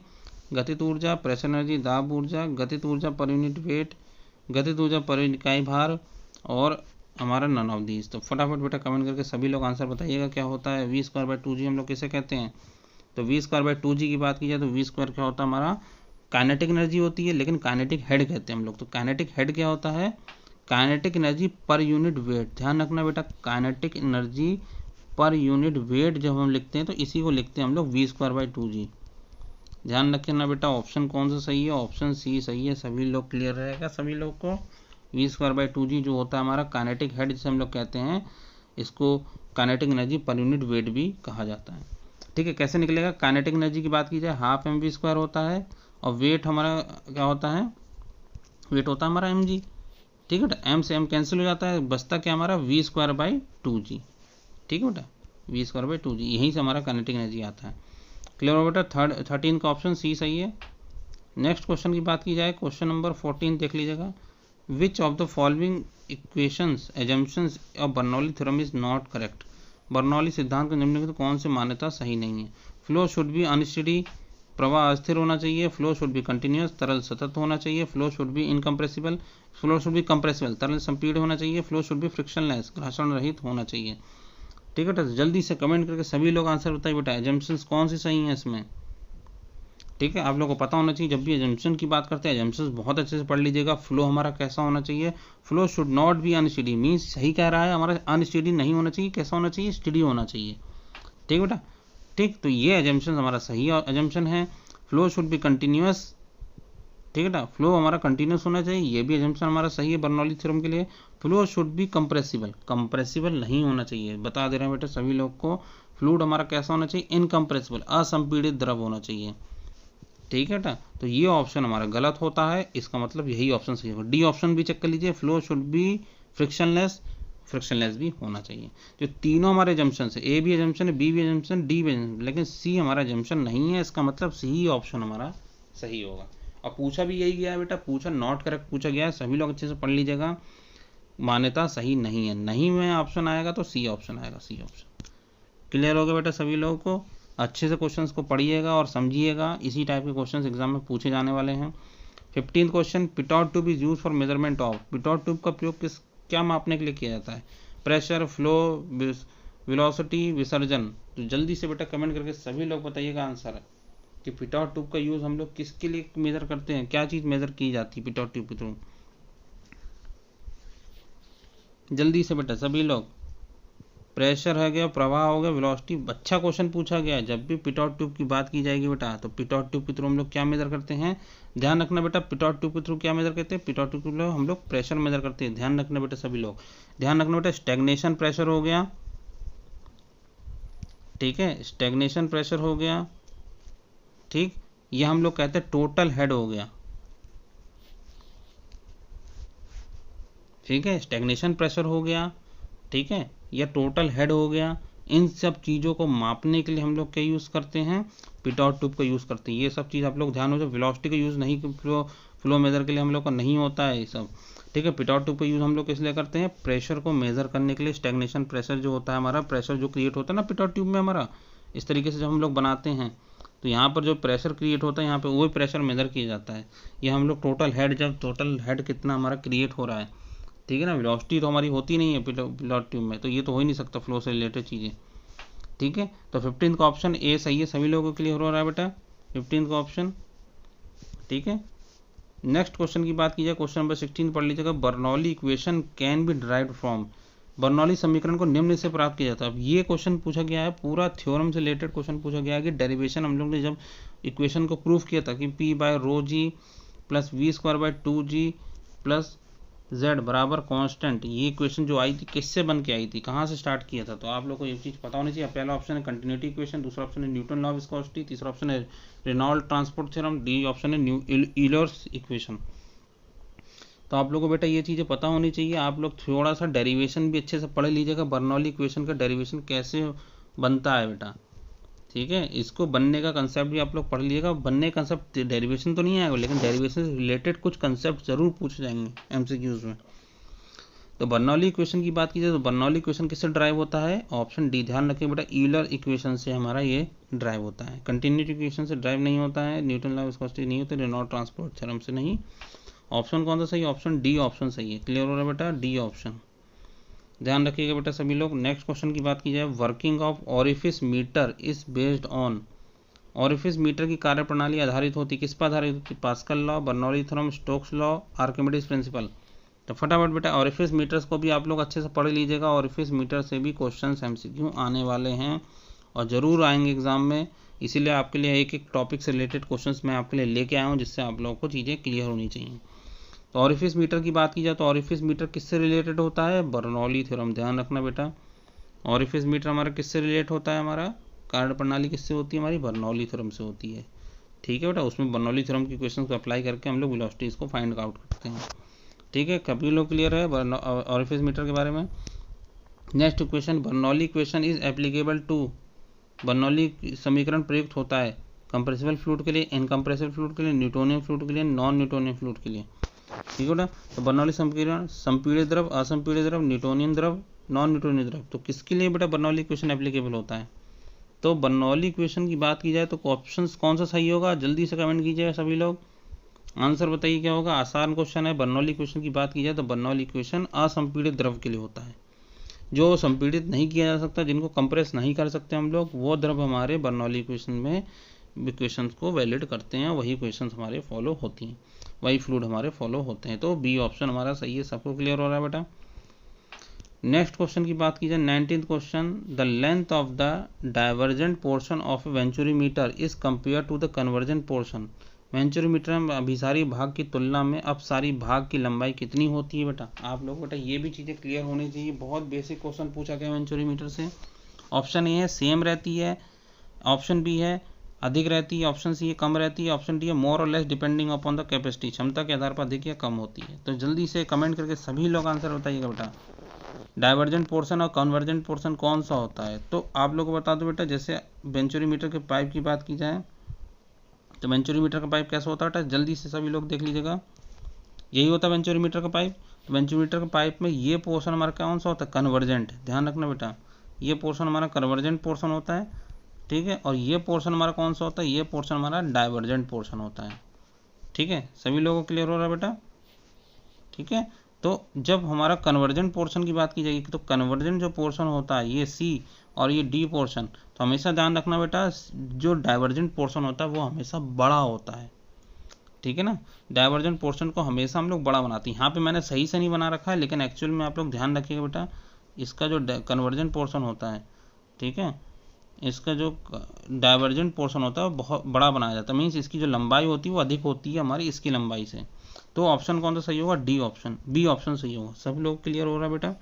गतिज ऊर्जा, प्रेशर एनर्जी, दाब ऊर्जा, गतिज ऊर्जा पर यूनिट वेट, गतिज ऊर्जा पर इकाई भार, और हमारा नन ऑफ दीज। तो फटाफट बेटा कमेंट करके सभी लोग आंसर बताइएगा क्या होता है। v²/2g हम लोग किसे कहते हैं? तो v²/2g की बात की जाए तो v² क्या होता है? हमारा काइनेटिक एनर्जी होती है, लेकिन काइनेटिक हेड कहते हैं हम लोग। तो काइनेटिक हेड क्या होता है? Kinetic energy per unit weight. ध्यान रखना बेटा, kinetic energy per unit weight जब हम लिखते हैं तो इसी को लिखते हैं हम लोग v²/2g। ध्यान रखना बेटा, ऑप्शन कौन सा सही है? ऑप्शन सी सही है। सभी लोग क्लियर रहेगा सभी लोग को। v²/2g जो होता है हमारा काइनेटिक हेड जिसे हम लोग कहते हैं, इसको kinetic energy per unit weight भी कहा जाता है। ठीक है, कैसे निकलेगा? काइनेटिक एनर्जी की बात की जाए ½ mv² होता है, और वेट हमारा क्या होता है? वेट होता है हमारा mg। ठीक है बेटा, m से m कैंसिल हो जाता है, बचता क्या हमारा? v²/2g। ठीक है बेटा, v²/2g, यहीं से हमारा काइनेटिक एनर्जी आता है। क्लियर हो बेटा? 13 का ऑप्शन सी सही है। नेक्स्ट क्वेश्चन की बात की जाए, क्वेश्चन नंबर 14 देख लीजिएगा। Which of the following equations assumptions of Bernoulli theorem is not correct? Bernoulli सिद्धांत को निम्नलिखित कौन सी मान्यता सही नहीं है? फ्लो शुड बी अनस्टेडी, प्रवाह अस्थिर होना चाहिए। फ्लो शुड बी कंटिन्यूअस, तरल सतत होना चाहिए। Flow should be incompressible, flow should be compressible, तरल संपीड़ होना चाहिए। फ्लो शुड बी फ्रिक्शनलेस, घर्षण रहित होना चाहिए। ठीक है बेटा, जल्दी से कमेंट करके सभी लोग आंसर बताइए बेटा, एजम्पशंस कौन सी सही हैं इसमें। ठीक है, आप लोगों को पता होना चाहिए, जब भी एजम्पशन की बात करते हैं एजम्पशंस बहुत अच्छे से पढ़ लीजिएगा। फ्लो हमारा कैसा होना चाहिए? Flow should not be unsteady, means सही कह रहा है हमारा, अनस्टेडी नहीं होना चाहिए। कैसा होना चाहिए? स्टेडी होना चाहिए। ठीक बेटा, ठीक, तो ये एजम्पशन हमारा सही एजम्पशन है। फ्लो शुड बी कंटिन्यूअस, ठीक है ना, फ्लो हमारा कंटिन्यूस होना चाहिए, ये भी एजम्पशन हमारा सही है बर्नौली थ्योरम के लिए। Flow should be compressible, compressible नहीं होना चाहिए, बता दे रहे हैं बेटा सभी लोग को। फ्लूइड हमारा कैसा होना चाहिए? इनकम्प्रेसिबल, असंपीड़ित द्रव होना चाहिए। ठीक है बेटा, तो ये ऑप्शन हमारा गलत होता है, इसका मतलब यही ऑप्शन सही होगा। डी ऑप्शन भी चेक कर लीजिए, flow should be frictionless, frictionless भी होना चाहिए। जो तीनों हमारे एजम्पशन है, ए भी एजम्पशन है, बी भी एजम्पशन, डी भी एजम्पशन, लेकिन सी हमारा एजम्पशन नहीं है, इसका मतलब सी ऑप्शन हमारा सही होगा। और पूछा भी यही गया है बेटा, पूछा नॉट करेक्ट पूछा गया है, सभी लोग अच्छे से पढ़ लीजिएगा। मान्यता सही नहीं है, नहीं में ऑप्शन आएगा तो सी ऑप्शन आएगा, सी ऑप्शन। क्लियर हो गया बेटा सभी लोगों को? अच्छे से क्वेश्चंस को पढ़िएगा और समझिएगा, इसी टाइप के क्वेश्चंस एग्जाम में पूछे जाने वाले हैं। 15 question, pitot tube is use for measurement of. Pitot tube का प्रयोग किस क्या मापने के लिए किया जाता है? प्रेशर, फ्लो, वेलोसिटी, विसर्जन। तो जल्दी से बेटा कमेंट करके सभी लोग बताइएगा आंसर कि पिटॉट ट्यूब का यूज हम लोग किसके लिए मेजर करते हैं, क्या चीज मेजर की जाती है पिटॉट ट्यूब के थ्रू। जल्दी से बेटा सभी लोग। प्रेशर है गया, प्रवाह हो गया, वेलोसिटी। अच्छा क्वेश्चन पूछा गया है, जब भी पिटॉट ट्यूब की बात की जाएगी बेटा तो पिटॉट ट्यूब के थ्रू हम लोग क्या मेजर करते हैं? ध्यान रखना बेटा, पिटॉट ट्यूब के थ्रू क्या मेजर करते हैं? पिटॉट ट्यूब के थ्रू हम लोग प्रेशर मेजर करते हैं। ध्यान रखना बेटा सभी लोग, ध्यान रखना बेटा। स्टैग्नेशन प्रेशर हो गया, ठीक है, स्टैग्नेशन प्रेशर हो गया, ठीक, ये हम लोग कहते हैं टोटल हेड हो गया। ठीक है, स्टैग्नेशन प्रेशर हो गया, ठीक है, या टोटल हेड हो गया। इन सब चीज़ों को मापने के लिए हम लोग क्या यूज़ करते हैं? पिटॉट ट्यूब का यूज़ करते हैं। ये सब चीज़ आप लोग ध्यान हो जाए, वेलोसिटी का यूज़ नहीं, फ्लो मेजर के लिए हम लोग का नहीं होता है ये सब। ठीक है, पिटॉट ट्यूब का यूज़ हम लोग किस लिए करते हैं? प्रेशर को मेजर करने के लिए। स्टैग्नेशन प्रेशर जो होता है हमारा, प्रेशर जो क्रिएट होता है ना पिटॉट ट्यूब में हमारा, इस तरीके से जब हम लोग बनाते हैं तो यहाँ पर जो प्रेशर क्रिएट होता है यहाँ पे वही प्रेशर मेजर किया जाता है। ये हम लोग टोटल हेड, जब टोटल हेड कितना हमारा क्रिएट हो रहा है, ठीक है ना, वेलोसिटी तो हमारी होती नहीं है पिटॉट ट्यूब में, तो ये तो हो ही नहीं सकता फ्लो से रिलेटेड चीज़ें। ठीक है, तो 15 का ऑप्शन ए सही है, सभी लोगों के लिए हो रहा है बेटा 15 का ऑप्शन। ठीक है, नेक्स्ट क्वेश्चन की बात की जाए, क्वेश्चन नंबर 16 पढ़ लीजिएगा। Bernoulli equation can be derived from. Bernoulli समीकरण को निम्न से प्राप्त किया जाता है। अब ये क्वेश्चन पूछा गया है, पूरा थ्योरम से रिलेटेड क्वेश्चन पूछा गया है कि डेरिवेशन हम लोग ने जब इक्वेशन को प्रूफ किया था कि p by rho ji plus V square by 2g plus z बराबर कांस्टेंट, ये इक्वेशन जो आई थी किससे बन के आई थी, कहाँ से स्टार्ट किया था। तो आप लोग को ये चीज़ पता होनी चाहिए। पहला ऑप्शन है कंटिन्यूटी इक्वेशन, दूसरा ऑप्शन है न्यूटन लॉ ऑफ विस्कोसिटी, तीसरा ऑप्शन है Reynold transport theorem, D option है यूलर्स इक्वेशन। तो आप लोगों को बेटा ये चीज़ें पता होनी चाहिए। आप लोग थोड़ा सा डेरिवेशन भी अच्छे से पढ़ लीजिएगा, बर्नौली इक्वेशन का डेरिवेशन कैसे बनता है बेटा, ठीक है। इसको बनने का कंसेप्ट भी आप लोग पढ़ लीजिएगा। बनने का कंसेप्ट डेरिवेशन तो नहीं आएगा, लेकिन डेरिवेशन से रिलेटेड कुछ कंसेप्ट जरूर पूछे जाएंगे एमसीक्यूज में। तो बर्नौली इक्वेशन की बात कीजिए तो बर्नौली इक्वेशन किससे ड्राइव होता है, ऑप्शन डी। ध्यान रखिए बेटा, यूलर इक्वेशन से हमारा ये ड्राइव होता है। कंटिन्यूटी इक्वेशन से ड्राइव नहीं होता है, न्यूटन लॉ ऑफ विस्कोसिटी नहीं होता, रेनॉल्ड ट्रांसपोर्ट थ्योरम से नहीं। ऑप्शन कौन सा सही, ऑप्शन डी ऑप्शन सही है। क्लियर हो रहा है बेटा, डी ऑप्शन। ध्यान रखिएगा बेटा सभी लोग। नेक्स्ट क्वेश्चन की बात की जाए, working of orifice meter is based on. Orifice meter की कार्यप्रणाली आधारित होती किस पर आधारित होती, Pascal law, Bernoulli theorem, Stokes law, Archimedes principle. तो फटाफट बेटा ऑरिफिस मीटर्स को भी आप लोग अच्छे से पढ़ लीजिएगा। ऑरिफिस मीटर से भी क्वेश्चन एमसीक्यू आने वाले हैं और ज़रूर आएंगे एग्जाम में, इसीलिए आपके लिए एक एक टॉपिक से रिलेटेड क्वेश्चंस मैं आपके लिए लेके आया हूँ, जिससे आप लोगों को चीज़ें क्लियर होनी चाहिए। तो ऑरिफिस मीटर की बात की जाए तो ऑरिफिस मीटर किससे रिलेटेड होता है, बर्नौली थ्योरम। ध्यान रखना बेटा, ऑरिफिस मीटर हमारा किससे रिलेट होता है, हमारा कार्यप्रणाली किससे होती है, हमारी बर्नौली थ्योरम से होती है। ठीक है बेटा, उसमें बर्नौली थ्योरम की क्वेश्चन को अप्लाई करके हम लोग वेलोसिटीज को फाइंड आउट करते हैं। ठीक है, कभी लोग क्लियर है ऑरिफिस मीटर के बारे में। Next question, Bernoulli equation is applicable to. Bernoulli समीकरण प्रयुक्त होता है कंप्रेसिबल फ्लूइड के लिए, इनकम्प्रेसिबल फ्लूइड के लिए, न्यूटोनियन फ्लूइड के लिए, नॉन न्यूटोनियन फ्लूइड के लिए। ठीक है बेटा, तो बर्नौली समीकरण संपीड़ित द्रव, असंपीड़ित द्रव, न्यूटोनियन द्रव, नॉन न्यूटोनियन द्रव। तो किसके लिए बेटा बर्नौली इक्वेशन एप्लीकेबल होता है। तो बर्नौली इक्वेशन की बात की जाए तो ऑप्शन कौन सा सही होगा, जल्दी से कमेंट कीजिएगा सभी लोग, आंसर बताइए क्या होगा। आसान क्वेश्चन है। बर्नौली इक्वेशन की बात की जाए तो बर्नौली इक्वेशन असंपीड़ित द्रव के लिए होता है, जो संपीड़ित नहीं किया जा सकता, जिनको कंप्रेस नहीं कर सकते हम लोग, वो द्रव हमारे बर्नौली इक्वेशन में इक्वेशंस को वैलिड करते हैं, वही इक्वेशंस हमारे फॉलो होती हैं, वही फ्लूइड हमारे फॉलो होते हैं। तो बी ऑप्शन हमारा सही है। सबको क्लियर हो रहा है बेटा। नेक्स्ट क्वेश्चन की बात की जाए, 19th question, the length of the divergent portion of venturimeter is compare to the convergent portion. Venturimeter में अभिसारी भाग की तुलना में अपसारी भाग की लंबाई कितनी होती है बेटा। आप लोग बेटा ये भी चीज़ें क्लियर होनी चाहिए, बहुत बेसिक क्वेश्चन पूछा गया वेंचुरीमीटर से। ऑप्शन ए है सेम रहती है, ऑप्शन बी है अधिक रहती है, ऑप्शन सी है कम रहती है, ऑप्शन डी है मोर और less depending upon the capacity, क्षमता के आधार पर अधिक या कम होती है। तो जल्दी से कमेंट करके सभी लोग आंसर बताइएगा बेटा, डाइवर्जेंट पोर्शन और कन्वर्जेंट पोर्शन कौन सा होता है। तो आप लोग को बता दो बेटा, जैसे वेंचुरीमीटर के पाइप की बात की जाए तो वेंचुरीमीटर का पाइप कैसा होता है बेटा, जल्दी से सभी लोग देख लीजिएगा, यही होता है वेंचुरीमीटर का पाइप। तो वेंचुरीमीटर के पाइप में ये पोर्शन हमारा कौन सा होता है, कन्वर्जेंट। ध्यान रखना बेटा, ये पोर्शन हमारा कन्वर्जेंट पोर्शन होता है, ठीक है। और ये पोर्शन हमारा कौन सा होता है, ये पोर्शन हमारा डाइवर्जेंट पोर्शन होता है। ठीक है, सभी लोगों को क्लियर हो रहा है बेटा। ठीक है, तो जब हमारा कन्वर्जेंट पोर्शन की बात की जाएगी तो कन्वर्जेंट जो पोर्शन होता है ये सी और ये डी पोर्शन, तो हमेशा ध्यान रखना बेटा, जो डाइवर्जेंट पोर्शन होता है वो हमेशा बड़ा होता है। ठीक है ना, डाइवर्जेंट पोर्शन को हमेशा हम लोग बड़ा बनाते हैं। यहाँ पे मैंने सही से नहीं बना रखा है, लेकिन एक्चुअल में आप लोग ध्यान रखिएगा बेटा, इसका जो कन्वर्जेंट पोर्शन होता है, ठीक है, इसका जो डाइवर्जेंट पोर्शन होता है वो बहुत बड़ा बनाया जाता है, मीन्स इसकी जो लंबाई होती है वो अधिक होती है हमारी इसकी लंबाई से। तो ऑप्शन कौन सा सही होगा, डी ऑप्शन, बी ऑप्शन सही होगा। सब लोग क्लियर हो रहा है बेटा।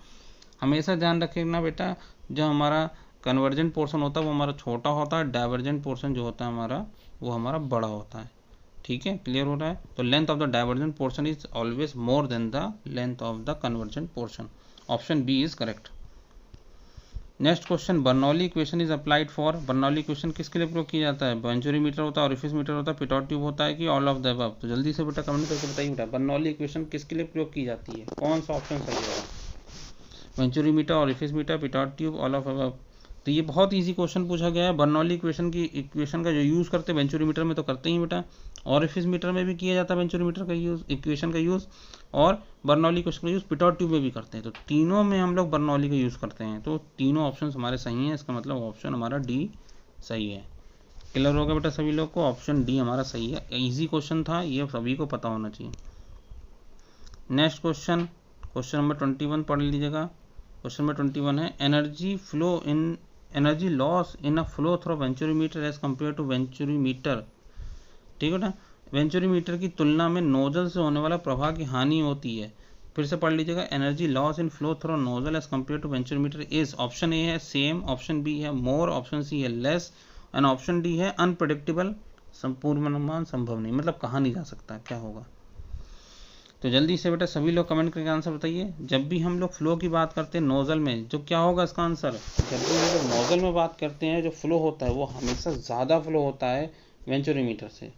हमेशा ध्यान रखना बेटा, जो हमारा कन्वर्जेंट पोर्शन होता है वो हमारा छोटा होता है, डाइवर्जेंट पोर्शन जो होता है हमारा वो हमारा बड़ा होता है। ठीक है, क्लियर हो रहा है। तो length of the divergent portion is always more than the length of the convergent portion. Option B is correct. Next question, Bernoulli equation is applied for. Bernoulli equation किसके लिए प्रयोग किया जाता है, वेंचुरीमीटर होता है, ऑरिफिस मीटर होता है, पिटॉट ट्यूब होता है कि ऑल ऑफ द अबव। तो जल्दी से बेटा कमेंट करके बताइए बेटा, बर्नौली इक्वेशन किसके लिए प्रयोग की जाती है, कौन सा ऑप्शन सही होगा, venturimeter, orifice meter, pitot tube, all of above. तो ये बहुत इजी क्वेश्चन पूछा गया है। बर्नौली इक्वेशन का जो यूज़ करते हैं वेंचुरीमीटर में तो करते ही बेटा, ऑरिफिस मीटर में भी किया जाता है वेंचुरीमीटर का यूज़, इक्वेशन का यूज़, और बर्नौली इक्वेशन का यूज़ पिटॉट ट्यूब में भी करते हैं। तो तीनों में हम लोग बर्नौली का यूज़ करते हैं। तो तीनों ऑप्शन हमारे सही हैं, इसका मतलब ऑप्शन हमारा डी सही है। क्लियर होगा बेटा सभी लोग को, ऑप्शन डी हमारा सही है। ईजी क्वेश्चन था, ये सभी को पता होना चाहिए। नेक्स्ट क्वेश्चन, क्वेश्चन नंबर 21 पढ़ लीजिएगा। क्वेश्चन नंबर 21 है energy loss in a flow through venturimeter as compare to venturimeter. ठीक है ना, वेंचुरीमीटर की तुलना में नोजल से होने वाला प्रवाह की हानि होती है। फिर से पढ़ लीजिएगा, energy loss in flow through nozzle as compare to venturimeter is, option A है सेम, ऑप्शन बी है मोर, ऑप्शन सी है लेस एंड ऑप्शन डी है अनप्रेडिक्टेबल, पूर्वानुमान संभव नहीं, मतलब कहा नहीं जा सकता क्या होगा। तो जल्दी से बेटा सभी लोग कमेंट करके आंसर बताइए। जब भी हम लोग फ्लो की बात करते हैं नोजल में, जो क्या होगा इसका आंसर, जब भी हम लोग नोजल में बात करते हैं जो फ्लो होता है वो हमेशा ज़्यादा फ्लो होता है वेंचुरीमीटर से,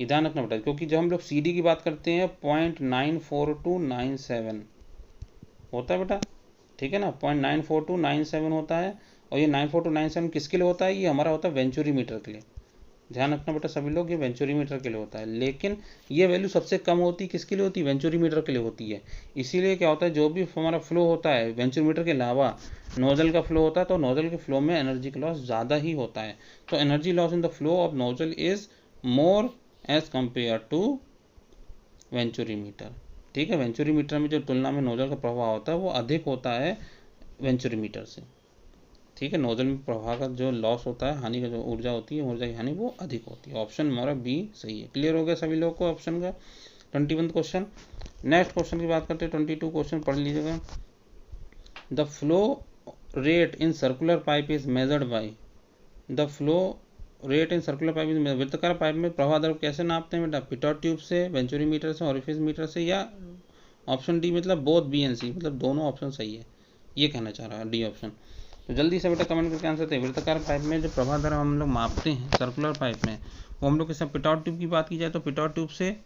ये ध्यान रखना बेटा। क्योंकि जब हम लोग CD की बात करते हैं 0.94297 होता है बेटा, ठीक है ना, 0.94297 होता है, और ये 94297 किसके लिए होता है, ये हमारा होता है वेंचुरीमीटर के लिए। ध्यान रखना बेटा सभी लोग, ये वेंचुरीमीटर के लिए होता है, लेकिन ये वैल्यू सबसे कम होती किसके लिए होती है, वेंचुरीमीटर के लिए होती है। इसीलिए क्या होता है, जो भी हमारा फ्लो होता है वेंचुरीमीटर के अलावा नोजल का फ्लो होता है, तो नोजल के फ्लो में एनर्जी का लॉस ज़्यादा ही होता है। तो energy loss in the flow of nozzle is more as compare to venturimeter. ठीक है, वेंचुरीमीटर में जो तुलना में नोजल का प्रभाव होता है वो अधिक होता है वेंचुरीमीटर से। ठीक है, नोजल में प्रवाह का जो लॉस होता है, हानि का जो ऊर्जा होती है, ऊर्जा की हानि वो अधिक होती है। ऑप्शन हमारा बी सही है। क्लियर हो गया सभी लोग को ऑप्शन का 21 क्वेश्चन। नेक्स्ट क्वेश्चन की बात करते हैं 22 क्वेश्चन, पढ़ लीजिएगा। The flow rate in circular pipe is measured by, the flow rate in circular pipe is measured, वृत्ताकार पाइप में प्रवाह दर कैसे नापते हैं बेटा, पिटॉट ट्यूब से, वेंचुरीमीटर से, ऑरिफिस मीटर से, या ऑप्शन डी मतलब बोथ बी एंड सी, मतलब दोनों ऑप्शन सही है, ये कहना चाह रहा है डी ऑप्शन। तो जल्दी से बेटा कमेंट करके आंसर दें। वृत्ताकार पाइप में जो प्रवाह दर हम लोग मापते हैं सर्कुलर पाइप में, वो हम लोग किससे, पिटॉट ट्यूब की बात की जाए तो पिटॉट ट्यूब से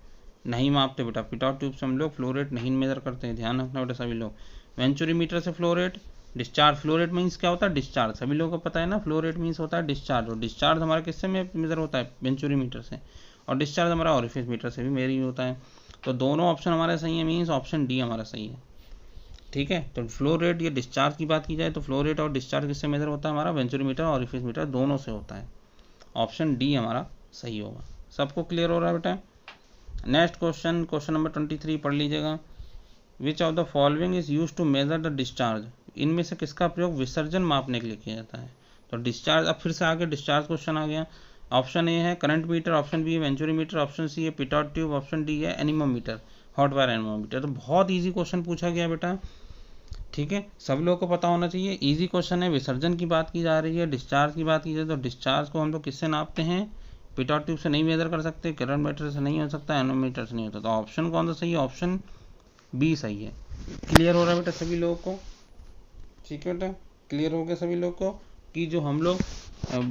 नहीं मापते बेटा, पिटॉट ट्यूब से हम लोग फ्लो रेट नहीं मेजर करते हैं, ध्यान रखना बेटा सभी लोग। वेंचुरीमीटर से flow rate, discharge, flow rate means क्या होता है, डिस्चार्ज, सभी लोगों को पता है ना, फ्लो रेट मीन्स होता है डिस्चार्ज, और डिस्चार्ज हमारा किससे में मेजर होता है, वेंचुरीमीटर से, और डिस्चार्ज हमारा ऑरिफिस मीटर से भी मेरी होता है। तो दोनों ऑप्शन हमारे सही है, मीन्स ऑप्शन डी हमारा सही है। ठीक है, तो फ्लो रेट या डिस्चार्ज की बात की जाए तो फ्लो रेट और डिस्चार्ज किससे मेजर होता है, हमारा वेंचुरीमीटर और ऑरिफिस मीटर दोनों से होता है। ऑप्शन डी हमारा सही होगा। सबको क्लियर हो रहा है बेटा। नेक्स्ट क्वेश्चन, क्वेश्चन नंबर 23 पढ़ लीजिएगा। Which of the following is use to measure the discharge, इनमें से किसका प्रयोग विसर्जन मापने के लिए किया जाता है। तो डिस्चार्ज, अब फिर से आगे डिस्चार्ज क्वेश्चन आ गया। ऑप्शन ए है करंट मीटर, ऑप्शन बी है वेंचुरीमीटर, ऑप्शन सी है पिटॉट ट्यूब, ऑप्शन डी है एनीमोमीटर, हॉट वायर एनीमोमीटर। तो बहुत ईजी क्वेश्चन पूछा गया बेटा, ठीक है, सब लोगों को पता होना चाहिए। इजी क्वेश्चन है, विसर्जन की बात की जा रही है, डिस्चार्ज की बात की जाए तो डिस्चार्ज को हम लोग किससे नापते हैं, पिटॉट ट्यूब से नहीं मेजर कर सकते, करंट मीटर से नहीं हो सकता, एनोमीटर से नहीं होता। तो ऑप्शन कौन सा सही है, ऑप्शन बी सही है। क्लियर हो रहा है बेटा सभी लोगों को, ठीक है बेटा, क्लियर हो गया सभी लोग को कि जो हम लोग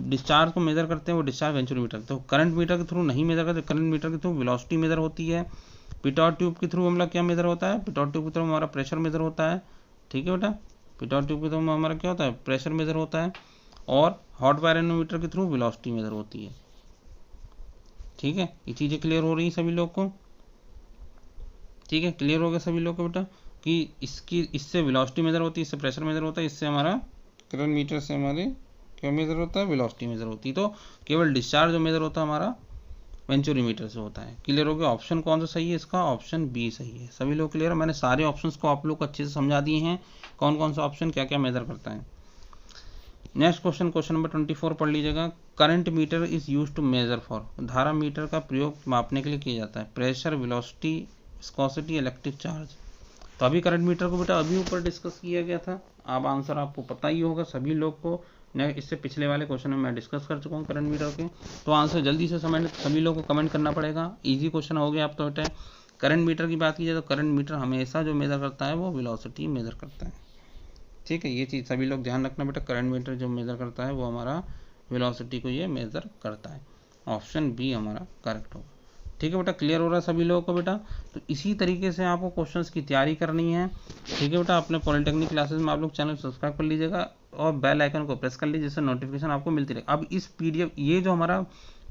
डिस्चार्ज को मेजर करते हैं वो डिस्चार्ज वेंचुरीमीटर, तो करंट मीटर के थ्रू नहीं मेजर करते, करंट मीटर के थ्रू वेलोसिटी मेजर होती है। पिटॉट ट्यूब के थ्रू हम लोग क्या मेजर होता है, पिटॉट ट्यूब के थ्रू हमारा प्रेशर मेजर होता है। ठीक है बेटा, पिटॉट ट्यूब के थ्रू हमारा क्या होता है, प्रेशर मेजर होता है, और हॉट वायर एनोमीटर के थ्रू वेलोसिटी मेजर होती है। ठीक है, ये चीज़ें क्लियर हो रही है सभी लोग को, ठीक है, क्लियर हो गया सभी लोग को बेटा कि इससे वेलोसिटी मेजर होती है, इससे प्रेशर मेजर होता है, इससे हमारा करंट मीटर से हमारे क्या मेजर होता है, वेलोसिटी मेजर होती है। तो केवल डिस्चार्ज जो मेजर होता है हमारा वेंचुरीमीटर से होता है। क्लियर हो गया, ऑप्शन कौन सा सही है इसका, ऑप्शन बी सही है। सभी लोग क्लियर है, मैंने सारे ऑप्शंस को आप लोग को अच्छे से समझा दिए हैं, कौन कौन सा ऑप्शन क्या क्या मेजर करता है। नेक्स्ट क्वेश्चन, क्वेश्चन नंबर 24 पढ़ लीजिएगा। Current meter is use to measure for, धारा मीटर का प्रयोग मापने के लिए किया जाता है, pressure, velocity, viscosity, electric charge. तो अभी करंट मीटर को बेटा अभी ऊपर डिस्कस किया गया था, अब आंसर आपको पता ही होगा सभी लोग को। इससे पिछले वाले क्वेश्चन में मैं डिस्कस कर चुका हूँ करंट मीटर के, तो आंसर जल्दी से समझ सभी लोगों को कमेंट करना पड़ेगा। इजी क्वेश्चन हो गया आप तो बेटा। करंट मीटर की बात की जाए तो करंट मीटर हमेशा जो मेजर करता है वो वेलोसिटी मेजर करता है। ठीक है, ये चीज़ सभी लोग ध्यान रखना बेटा, करंट मीटर जो मेजर करता है वो हमारा वेलोसिटी को ये मेजर करता है। ऑप्शन बी हमारा करेक्ट होगा। ठीक है बेटा, क्लियर हो रहा है सभी लोगों को बेटा। तो इसी तरीके से आपको क्वेश्चंस की तैयारी करनी है। ठीक है बेटा, अपने पॉलिटेक्निक क्लासेस में आप लोग चैनल सब्सक्राइब कर लीजिएगा और बेल आइकन को प्रेस कर लीजिए, जिससे नोटिफिकेशन आपको मिलती रहे। अब इस PDF, ये जो हमारा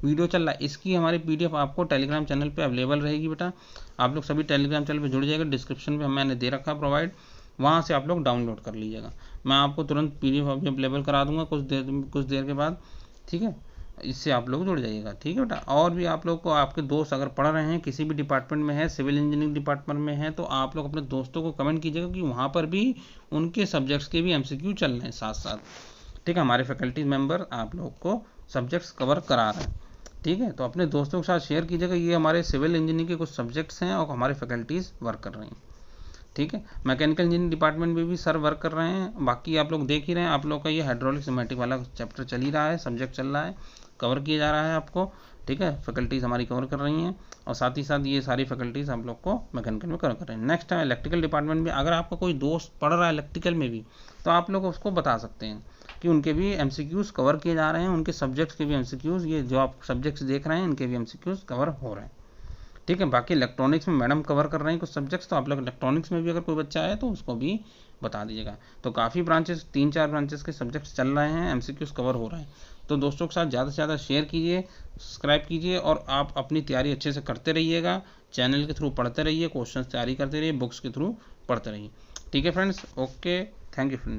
वीडियो चल रहा है, इसकी हमारी PDF आपको टेलीग्राम चैनल पे अवेलेबल रहेगी बेटा। आप लोग सभी टेलीग्राम चैनल पे जुड़ जाएगा, डिस्क्रिप्शन में मैंने दे रखा है प्रोवाइड, वहाँ से आप लोग डाउनलोड कर लीजिएगा। मैं आपको तुरंत PDF अभी अवेलेबल करा दूंगा कुछ देर के बाद। ठीक है, इससे आप लोग जुड़ जाइएगा, ठीक है बेटा। और भी आप लोग को आपके दोस्त अगर पढ़ रहे हैं, किसी भी डिपार्टमेंट में है, सिविल इंजीनियरिंग डिपार्टमेंट में है, तो आप लोग अपने दोस्तों को कमेंट कीजिएगा कि वहाँ पर भी उनके सब्जेक्ट्स के भी MCQ चल रहे हैं साथ साथ, ठीक है। हमारे फैकल्टी मेंबर आप लोग को सब्जेक्ट्स कवर करा रहे हैं, ठीक है। तो अपने दोस्तों के साथ शेयर कीजिएगा, ये हमारे सिविल इंजीनियरिंग के कुछ सब्जेक्ट्स हैं और हमारे फैकल्टीज़ वर्क कर रही हैं, ठीक है। मैकेनिकल इंजीनियरिंग डिपार्टमेंट में भी सर वर्क कर रहे हैं। बाकी आप लोग देख ही रहे हैं, आप लोग का ये हाइड्रोलिक न्यूमेटिक वाला चैप्टर चल ही रहा है, सब्जेक्ट चल रहा है, कवर किया जा रहा है आपको, ठीक है। फैकल्टीज़ हमारी कवर कर रही हैं और साथ ही साथ ये सारी फैकल्टीज़ हम लोग को मैकेनिकल में कवर कर रहे हैं। नेक्स्ट है इलेक्ट्रिकल डिपार्टमेंट में। अगर आपका कोई दोस्त पढ़ रहा है इलेक्ट्रिकल में भी, तो आप लोग उसको बता सकते हैं कि उनके भी MCQs कवर किए जा रहे हैं, उनके सब्जेक्ट्स के भी MCQs, ये जो आप सब्जेक्ट्स देख रहे हैं इनके भी MCQs कवर हो रहे हैं, ठीक है। बाकी इलेक्ट्रॉनिक्स में मैडम कवर कर रहे हैं कुछ सब्जेक्ट्स, तो आप लोग इलेक्ट्रॉनिक्स में भी अगर कोई बच्चा है तो उसको भी बता दीजिएगा। तो काफ़ी ब्रांचेस, 3-4 ब्रांचेस के सब्जेक्ट्स चल रहे हैं, MCQs कवर हो रहे हैं। तो दोस्तों के साथ ज़्यादा से ज़्यादा शेयर कीजिए, सब्सक्राइब कीजिए और आप अपनी तैयारी अच्छे से करते रहिएगा। चैनल के थ्रू पढ़ते रहिए, क्वेश्चन तैयारी करते रहिए, बुक्स के थ्रू पढ़ते रहिए, ठीक है friends. Okay, thank you friends.